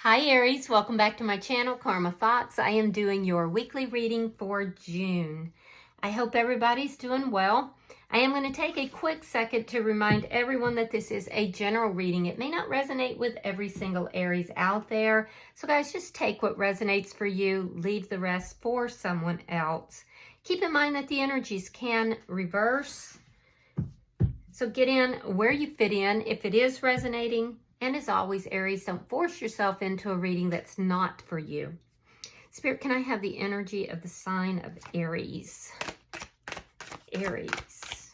Hi Aries, welcome back to my channel, Karma Thoughts. I am doing your weekly reading for June. I hope everybody's doing well. I am going to take a quick second to remind everyone that this is a general reading. It may not resonate with every single Aries out there. So guys, just take what resonates for you, leave the rest for someone else. Keep in mind that the energies can reverse. So get in where you fit in if it is resonating. And as always, Aries, don't force yourself into a reading that's not for you. Spirit, can I have the energy of the sign of Aries? Aries.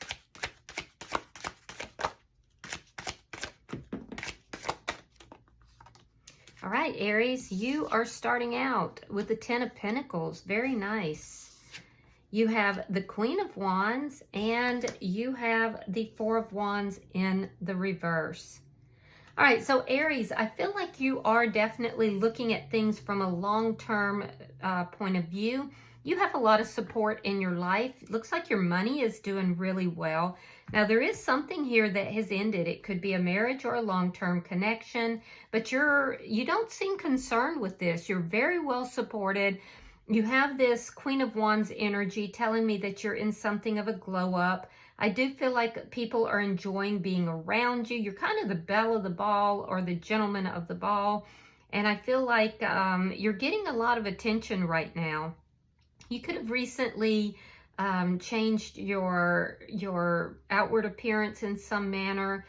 All right, Aries, you are starting out with the Ten of Pentacles. Very nice. You have the Queen of Wands and you have the Four of Wands in the reverse. All right, so Aries, I feel like you are definitely looking at things from a long-term point of view. You have a lot of support in your life. It looks like your money is doing really well. Now, there is something here that has ended. It could be a marriage or a long-term connection, but you don't seem concerned with this. You're very well supported. You have this Queen of Wands energy telling me that you're in something of a glow up. I do feel like people are enjoying being around you. You're kind of the belle of the ball or the gentleman of the ball. And I feel like you're getting a lot of attention right now. You could have recently changed your outward appearance in some manner.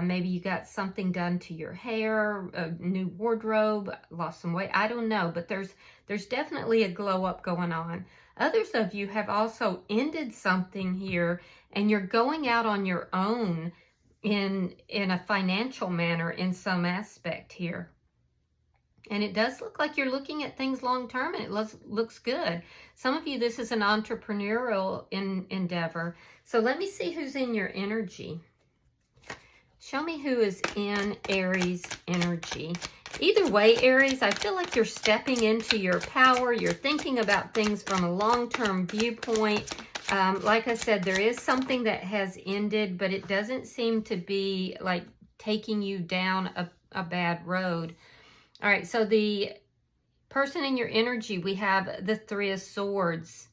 Maybe you got something done to your hair, a new wardrobe, lost some weight. I don't know, but there's definitely a glow up going on. Others of you have also ended something here and you're going out on your own in a financial manner in some aspect here. And it does look like you're looking at things long term and it looks good. Some of you, this is an entrepreneurial endeavor. So let me see who's in your energy. Show me who is in Aries energy. Either way, Aries, I feel like you're stepping into your power. You're thinking about things from a long-term viewpoint. Like I said, there is something that has ended, but it doesn't seem to be like taking you down a bad road. All right, so the person in your energy, we have the Three of Swords.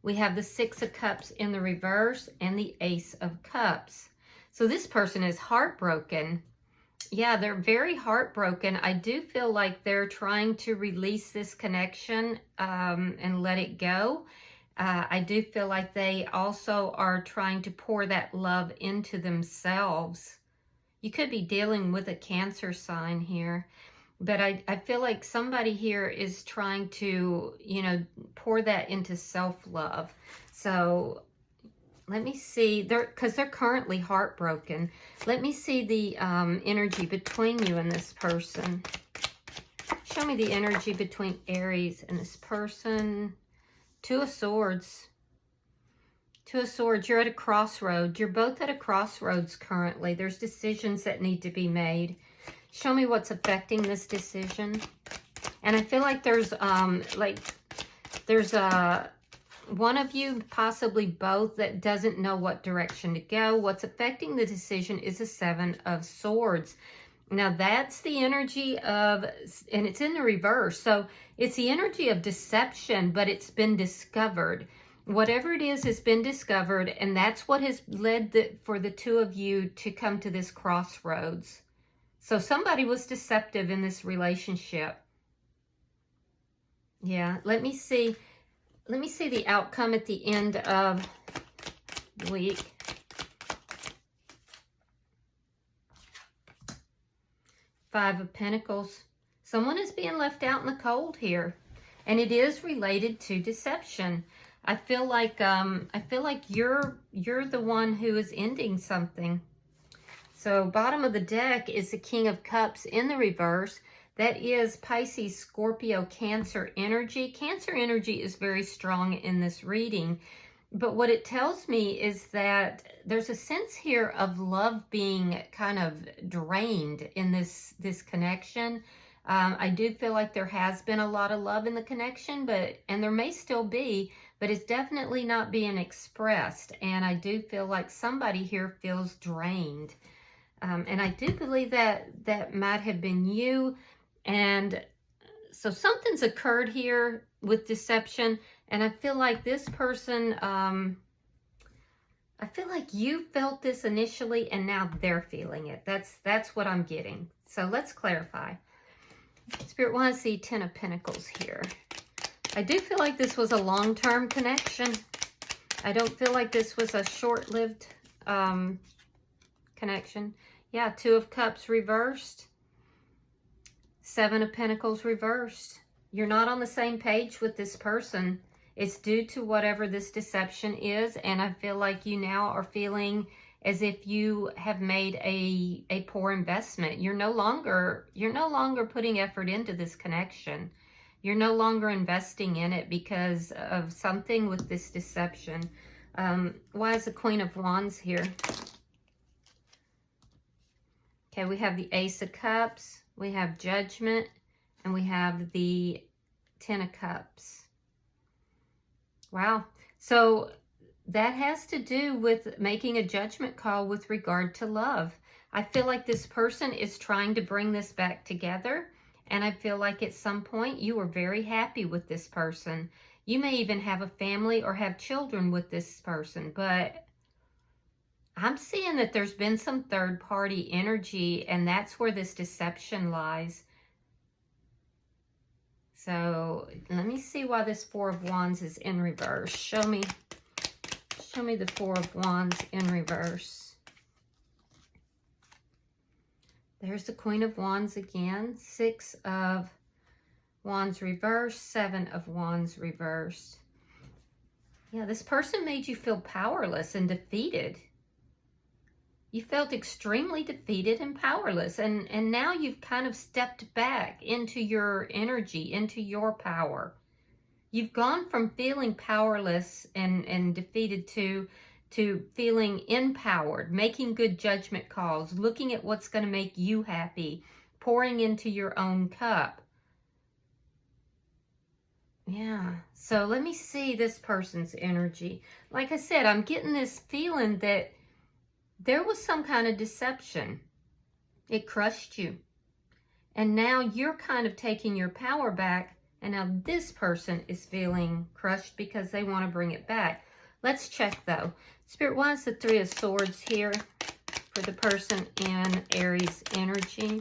We have the Six of Cups in the reverse and the Ace of Cups. So this person is heartbroken. Yeah, they're very heartbroken. I do feel like they're trying to release this connection and let it go. I do feel like they also are trying to pour that love into themselves. You could be dealing with a Cancer sign here. But I feel like somebody here is trying to, pour that into self-love. So let me see, because they're currently heartbroken. Let me see the energy between you and this person. Show me the energy between Aries and this person. Two of Swords. Two of Swords, you're at a crossroad. You're both at a crossroads currently. There's decisions that need to be made. Show me what's affecting this decision. And I feel like there's one of you, possibly both, that doesn't know what direction to go. What's affecting the decision is the Seven of Swords. Now that's the energy of, and it's in the reverse. So it's the energy of deception, but it's been discovered. Whatever it is has been discovered, and that's what has led for the two of you to come to this crossroads. So somebody was deceptive in this relationship. Yeah, let me see the outcome at the end of the week. Five of Pentacles. Someone is being left out in the cold here, and it is related to deception. I feel like you're the one who is ending something. So bottom of the deck is the King of Cups in the reverse. That is Pisces, Scorpio, Cancer energy. Cancer energy is very strong in this reading. But what it tells me is that there's a sense here of love being kind of drained in this connection. I do feel like there has been a lot of love in the connection, and there may still be, but it's definitely not being expressed. And I do feel like somebody here feels drained. And I do believe that might have been you. And so something's occurred here with deception. And I feel like this person, I feel like you felt this initially and now they're feeling it. That's what I'm getting. So let's clarify. Spirit wants to see 10 of Pentacles here. I do feel like this was a long-term connection. I don't feel like this was a short-lived connection. Yeah, 2 of Cups reversed. 7 of Pentacles reversed. You're not on the same page with this person. It's due to whatever this deception is, and I feel like you now are feeling as if you have made a poor investment. You're no longer putting effort into this connection. You're no longer investing in it because of something with this deception. Why is the Queen of Wands here? Okay, we have the Ace of Cups, we have Judgment, and we have the 10 of Cups. Wow. So that has to do with making a judgment call with regard to love. I feel like this person is trying to bring this back together. And I feel like at some point you were very happy with this person. You may even have a family or have children with this person. But I'm seeing that there's been some third party energy. And that's where this deception lies. So let me see why this 4 of Wands is in reverse. Show me the 4 of Wands in reverse. There's the Queen of Wands again. 6 of Wands reversed. 7 of Wands reversed. Yeah, this person made you feel powerless and defeated. You felt extremely defeated and powerless. And now you've kind of stepped back into your energy, into your power. You've gone from feeling powerless and defeated to feeling empowered, making good judgment calls, looking at what's going to make you happy, pouring into your own cup. Yeah, so let me see this person's energy. Like I said, I'm getting this feeling that there was some kind of deception. It crushed you. And now you're kind of taking your power back. And now this person is feeling crushed because they want to bring it back. Let's check though. Spirit, why is the 3 of Swords here for the person in Aries energy?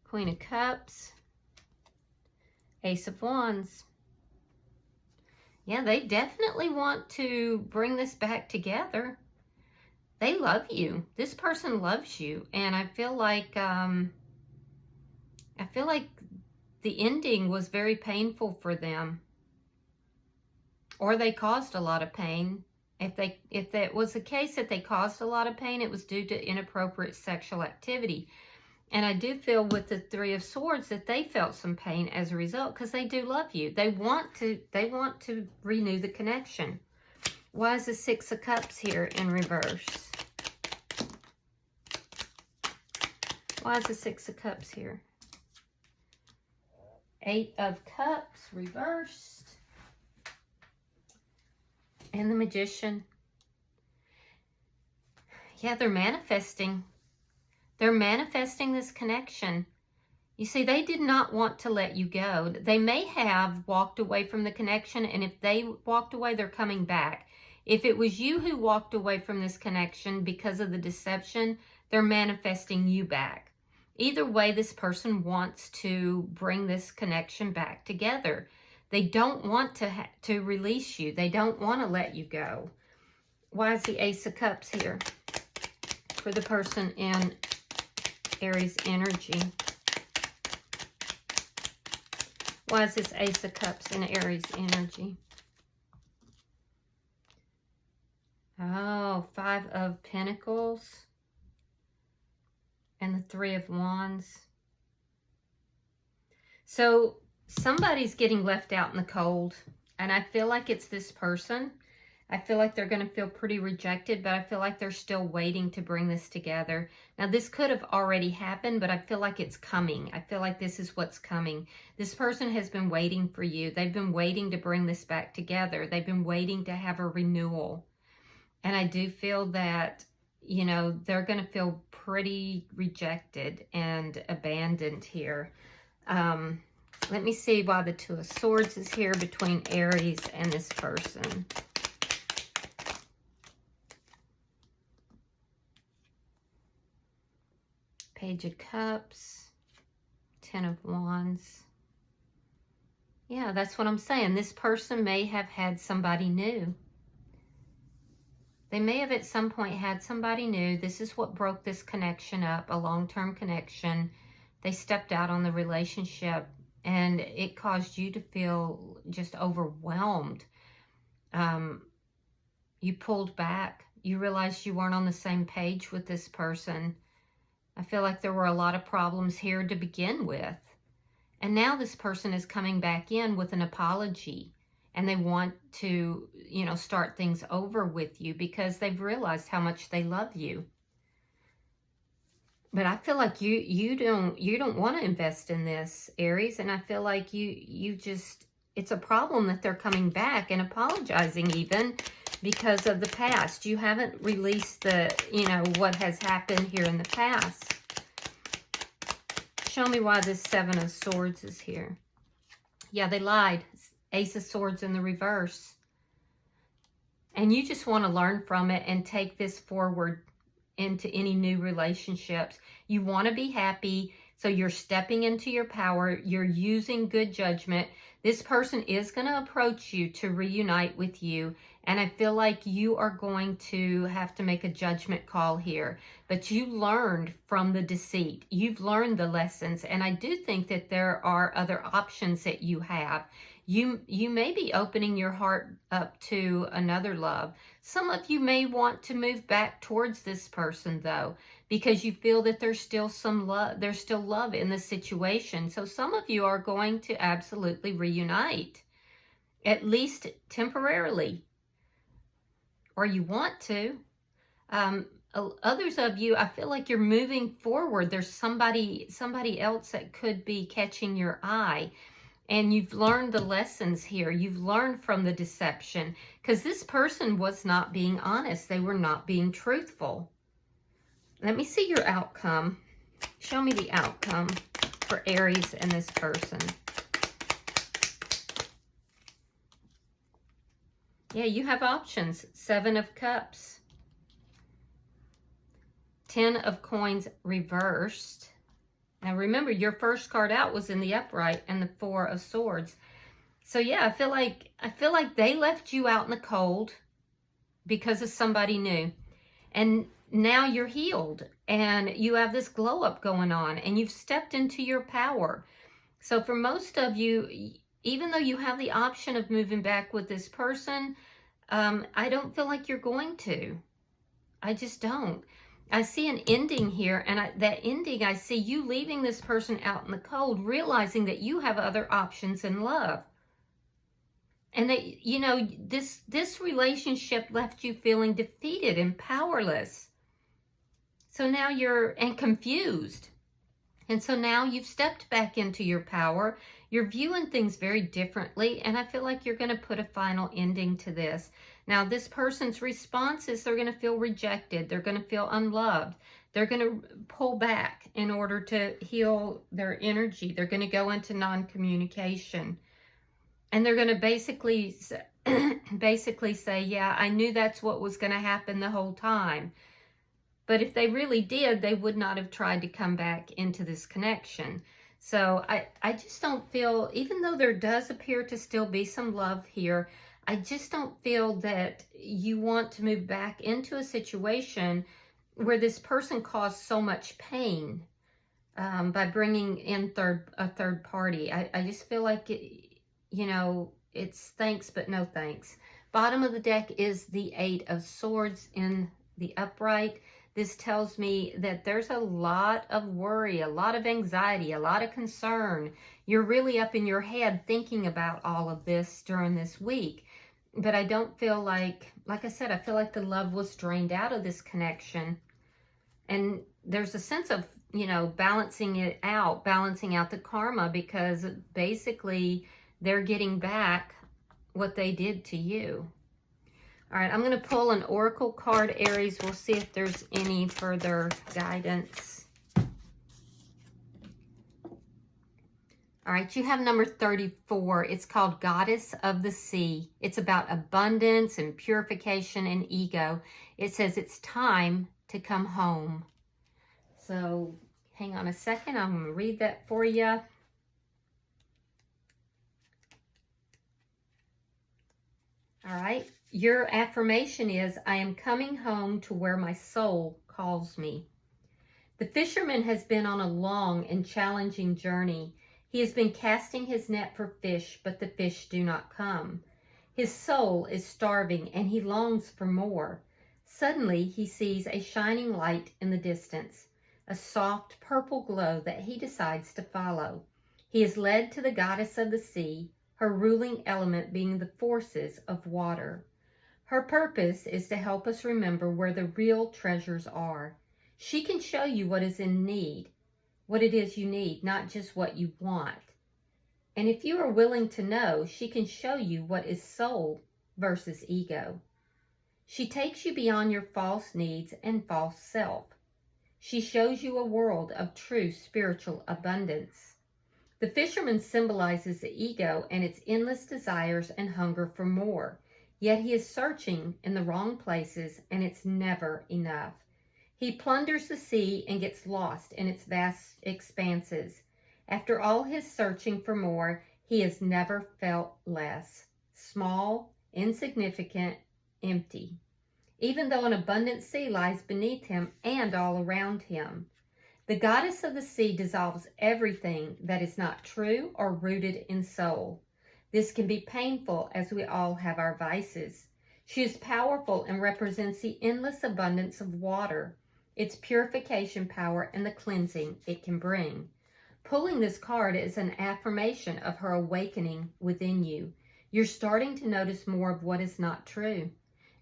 Queen of Cups. Ace of Wands. Yeah, they definitely want to bring this back together. They love you. This person loves you. And I feel like the ending was very painful for them. Or they caused a lot of pain. If that was the case that they caused a lot of pain, it was due to inappropriate sexual activity. And I do feel with the 3 of Swords that they felt some pain as a result because they do love you. They want to renew the connection. Why is the 6 of Cups here in reverse? Why is the 6 of Cups here? 8 of Cups reversed. And the Magician. Yeah, they're manifesting. They're manifesting this connection. You see, they did not want to let you go. They may have walked away from the connection, and if they walked away, they're coming back. If it was you who walked away from this connection because of the deception, they're manifesting you back. Either way, this person wants to bring this connection back together. They don't want to release you. They don't want to let you go. Why is the Ace of Cups here for the person in Aries energy? Why is this Ace of Cups in Aries energy? Oh, 5 of Pentacles and the 3 of Wands. So somebody's getting left out in the cold, and I feel like it's this person. I feel like they're going to feel pretty rejected, but I feel like they're still waiting to bring this together. Now, this could have already happened, but I feel like it's coming. I feel like this is what's coming. This person has been waiting for you. They've been waiting to bring this back together. They've been waiting to have a renewal. And I do feel that you know, they're going to feel pretty rejected and abandoned here. Let me see why the Two of Swords is here between Aries and this person. Page of Cups, Ten of Wands. Yeah, that's what I'm saying. This person may have had somebody new. They may have at some point had somebody new. This is what broke this connection up, a long-term connection. They stepped out on the relationship and it caused you to feel just overwhelmed. You pulled back. You realized you weren't on the same page with this person. I feel like there were a lot of problems here to begin with. And now this person is coming back in with an apology. And they want to, you know, start things over with you because they've realized how much they love you. But I feel like you don't want to invest in this, Aries. And I feel like you just, it's a problem that they're coming back and apologizing even because of the past. You haven't released the, you know, what has happened here in the past. Show me why this Seven of Swords is here. Yeah, they lied. Ace of Swords in the reverse. And you just want to learn from it and take this forward into any new relationships. You want to be happy, so you're stepping into your power. You're using good judgment. This person is going to approach you to reunite with you. And I feel like you are going to have to make a judgment call here. But you learned from the deceit. You've learned the lessons. And I do think that there are other options that you have. You may be opening your heart up to another love. Some of you may want to move back towards this person, though, because you feel that there's still some love. There's still love in the situation. So some of you are going to absolutely reunite, at least temporarily. Or you want to. Others of you, I feel like you're moving forward. There's somebody else that could be catching your eye. And you've learned the lessons here. You've learned from the deception. Because this person was not being honest. They were not being truthful. Let me see your outcome. Show me the outcome for Aries and this person. Yeah, you have options. Seven of Cups. 10 of Coins reversed. Now remember, your first card out was in the upright and the Four of Swords. So yeah, I feel like they left you out in the cold because of somebody new. And now you're healed and you have this glow up going on and you've stepped into your power. So for most of you, even though you have the option of moving back with this person, I don't feel like you're going to. I just don't. I see an ending here, and that ending, I see you leaving this person out in the cold, realizing that you have other options in love. And that, you know, this relationship left you feeling defeated and powerless. So now and confused. And so now you've stepped back into your power. You're viewing things very differently, and I feel like you're going to put a final ending to this. Now, this person's response is they're going to feel rejected. They're going to feel unloved. They're going to pull back in order to heal their energy. They're going to go into non-communication. And they're going to basically say, yeah, I knew that's what was going to happen the whole time. But if they really did, they would not have tried to come back into this connection. So I just don't feel, even though there does appear to still be some love here, I just don't feel that you want to move back into a situation where this person caused so much pain by bringing in a third party. I just feel like, you know, it's thanks but no thanks. Bottom of the deck is the Eight of Swords in the upright. This tells me that there's a lot of worry, a lot of anxiety, a lot of concern. You're really up in your head thinking about all of this during this week. But I don't feel like I said, I feel like the love was drained out of this connection. And there's a sense of, you know, balancing out the karma, because basically they're getting back what they did to you. All right, I'm going to pull an oracle card, Aries. We'll see if there's any further guidance. All right, you have number 34. It's called Goddess of the Sea. It's about abundance and purification and ego. It says it's time to come home. So hang on a second. I'm going to read that for you. All right. Your affirmation is, I am coming home to where my soul calls me. The fisherman has been on a long and challenging journey. He has been casting his net for fish, but the fish do not come. His soul is starving and he longs for more. Suddenly, he sees a shining light in the distance, a soft purple glow that he decides to follow. He is led to the goddess of the sea, her ruling element being the forces of water. Her purpose is to help us remember where the real treasures are. She can show you what is in need, what it is you need, not just what you want. And if you are willing to know, she can show you what is soul versus ego. She takes you beyond your false needs and false self. She shows you a world of true spiritual abundance. The fisherman symbolizes the ego and its endless desires and hunger for more. Yet he is searching in the wrong places and it's never enough. He plunders the sea and gets lost in its vast expanses. After all his searching for more, he has never felt less. Small, insignificant, empty. Even though an abundant sea lies beneath him and all around him. The goddess of the sea dissolves everything that is not true or rooted in soul. This can be painful as we all have our vices. She is powerful and represents the endless abundance of water, its purification power, and the cleansing it can bring. Pulling this card is an affirmation of her awakening within you. You're starting to notice more of what is not true.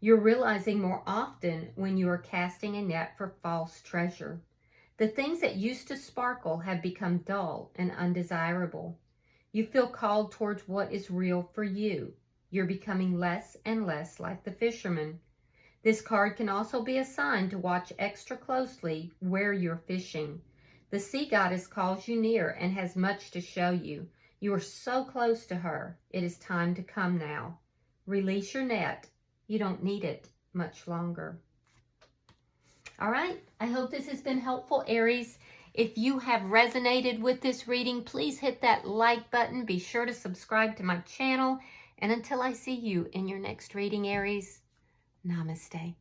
You're realizing more often when you are casting a net for false treasure. The things that used to sparkle have become dull and undesirable. You feel called towards what is real for you. You're becoming less and less like the fisherman. This card can also be a sign to watch extra closely where you're fishing. The sea goddess calls you near and has much to show you. You are so close to her. It is time to come now. Release your net. You don't need it much longer. All right, I hope this has been helpful, Aries. If you have resonated with this reading, please hit that like button. Be sure to subscribe to my channel. And until I see you in your next reading, Aries, namaste.